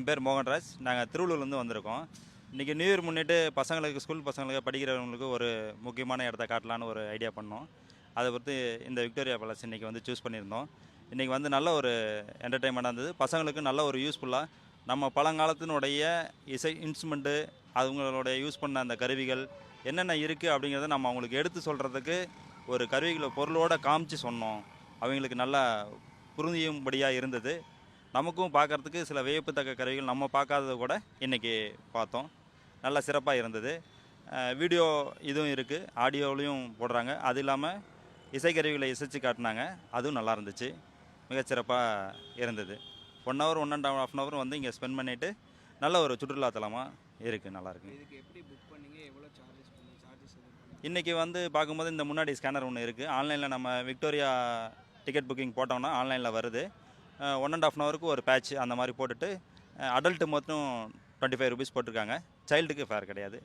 என் பேர் மோகன்ராஜ். நாங்கள் திருவள்ளூர்லேருந்து வந்திருக்கோம். இன்றைக்கி நியூ இயர் முன்னிட்டு பசங்களுக்கு ஸ்கூல் பசங்களுக்கு படிக்கிறவங்களுக்கு ஒரு முக்கியமான இடத்த காட்டலான்னு ஒரு ஐடியா பண்ணோம். அதை பொறுத்து இந்த விக்டோரியா பேலஸ் இன்றைக்கி வந்து சூஸ் பண்ணியிருந்தோம். இன்றைக்கி வந்து நல்ல ஒரு என்டர்டெயின்மெண்ட்டாக இருந்தது. பசங்களுக்கு நல்ல ஒரு யூஸ்ஃபுல்லாக நம்ம பழங்காலத்தினுடைய இசை இன்ஸ்ட்ருமெண்ட்டு அவங்களுடைய யூஸ் பண்ண அந்த கருவிகள் என்னென்ன இருக்குது அப்படிங்கிறத நம்ம அவங்களுக்கு எடுத்து சொல்கிறதுக்கு ஒரு கருவிகளை பொருளோடு காமிச்சு சொன்னோம். அவங்களுக்கு நல்லா புரியும்படியாக இருந்தது. நமக்கும் பார்க்குறதுக்கு சில வியப்புத்தக்க கருவிகள் நம்ம பார்க்காதது கூட இன்றைக்கி பார்த்தோம். நல்லா சிறப்பாக இருந்தது. வீடியோ இதுவும் இருக்குது, ஆடியோவிலையும் போடுறாங்க. அது இல்லாமல் இசைக்கருவிகளை இசைச்சு காட்டினாங்க. அதுவும் நல்லா இருந்துச்சு, மிகச்சிறப்பாக இருந்தது. 1 ஹவர் 1.5 ஹவர் வந்து இங்கே ஸ்பெண்ட் பண்ணிவிட்டு நல்ல ஒரு சுற்றுலாத்தலமாக இருக்குது, நல்லாயிருக்கு. இதுக்கு எப்படி புக் பண்ணீங்க, எவ்வளோ சார்ஜஸ் இன்றைக்கி வந்து பார்க்கும்போது இந்த முன்னாடி ஸ்கேனர் ஒன்று இருக்குது. ஆன்லைனில் நம்ம விக்டோரியா டிக்கெட் புக்கிங் போட்டோம்னா ஆன்லைனில் வருது. 1.5 ஹவருக்கு ஒரு பேட்ச் அந்த மாதிரி போட்டுட்டு அடல்ட்டு மட்டும் 25 ருபீஸ் போட்டிருக்காங்க. சைல்டுக்கு ஃபேர் கிடையாது.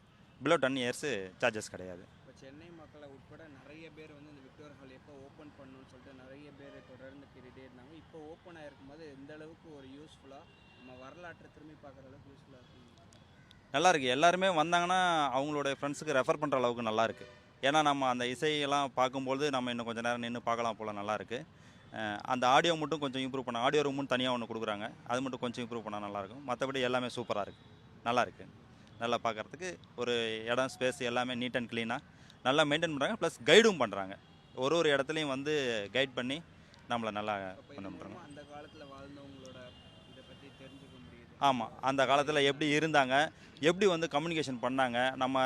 பிலோ 10 இயர்ஸு சார்ஜஸ் கிடையாது. இப்போ சென்னை மக்களை உட்பட நிறைய பேர் வந்து இந்த விக்டோரியா ஹால் எப்போ ஓப்பன் பண்ணணும்னு சொல்லிட்டு நிறைய பேர் தொடர்ந்து கேட்டுகிட்டே இருந்தாங்க. இப்போ ஓப்பன் ஆகிருக்கும் போது எந்த அளவுக்கு ஒரு யூஸ்ஃபுல்லாக நம்ம வரலாற்றை திரும்பி பார்க்குற அளவுக்கு யூஸ்ஃபுல்லாக இருக்குங்க. நல்லாயிருக்கு. எல்லாருமே வந்தாங்கன்னா அவங்களோட ஃப்ரெண்ட்ஸுக்கு ரெஃபர் பண்ணுற அளவுக்கு நல்லாயிருக்கு. ஏன்னா நம்ம அந்த இசையெல்லாம் பார்க்கும்போது நம்ம இன்னும் கொஞ்சம் நேரம் நின்று பார்க்கலாம் போல் நல்லாயிருக்கு. அந்த ஆடியோ மட்டும் கொஞ்சம் இம்ப்ரூவ் பண்ண, ஆடியோ ரூமுன்னு தனியாக ஒன்று கொடுக்குறாங்க. அது மட்டும் கொஞ்சம் இம்ப்ரூவ் பண்ணால் நல்லாயிருக்கும். மற்றபடி எல்லாமே சூப்பராக இருக்குது, நல்லாயிருக்கு. நல்லா பார்க்குறதுக்கு ஒரு இடம், ஸ்பேஸ் எல்லாமே நீட் அண்ட் க்ளீனாக நல்லா மெயின்டைன் பண்ணுறாங்க. ப்ளஸ் கைடும் பண்ணுறாங்க. ஒரு இடத்துலையும் வந்து கைட் பண்ணி நம்மளை நல்லா பண்ணுறாங்க. அந்த காலத்தில் வாழ்ந்தவங்களோட இதை பற்றி தெரிஞ்சுக்க முடியுது. ஆமாம், அந்த காலத்தில் எப்படி இருந்தாங்க, எப்படி வந்து கம்யூனிகேஷன் பண்ணாங்க. நம்ம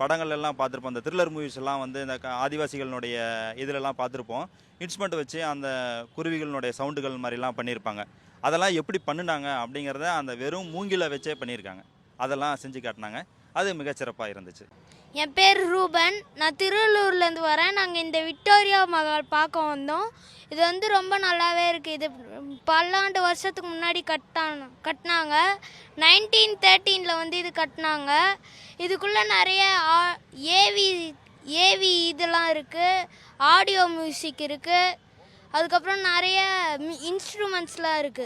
படங்கள் எல்லாம் பார்த்துருப்போம். இந்த த்ரில்லர் மூவிஸ் எல்லாம் வந்து இந்த ஆதிவாசிகளினுடைய இதிலெல்லாம் பார்த்துருப்போம். இன்ஸ்ட்ருமெண்ட் வச்சு அந்த குருவிகளினுடைய சவுண்டுகள் மாதிரிலாம் பண்ணியிருப்பாங்க. அதெல்லாம் எப்படி பண்ணினாங்க அப்படிங்கிறத அந்த வெறும் மூங்கில வச்சே பண்ணியிருக்காங்க. அதெல்லாம் செஞ்சு காட்டினாங்க. அது மிகச்சிறப்பாக இருந்துச்சு. என் பேர் ரூபன். நான் திருவள்ளூர்லேருந்து வரேன். நாங்கள் இந்த விக்டோரியா மஹால் பார்க்க வந்தோம். இது வந்து ரொம்ப நல்லாவே இருக்குது. இது பல்லாண்டு வருஷத்துக்கு முன்னாடி கட்டினாங்க. 1913 வந்து இது கட்டினாங்க. இதுக்குள்ளே நிறைய ஏவி இதெல்லாம் இருக்குது, ஆடியோ மியூசிக் இருக்குது, அதுக்கப்புறம் நிறைய இன்ஸ்ட்ருமெண்ட்ஸ்லாம் இருக்குது.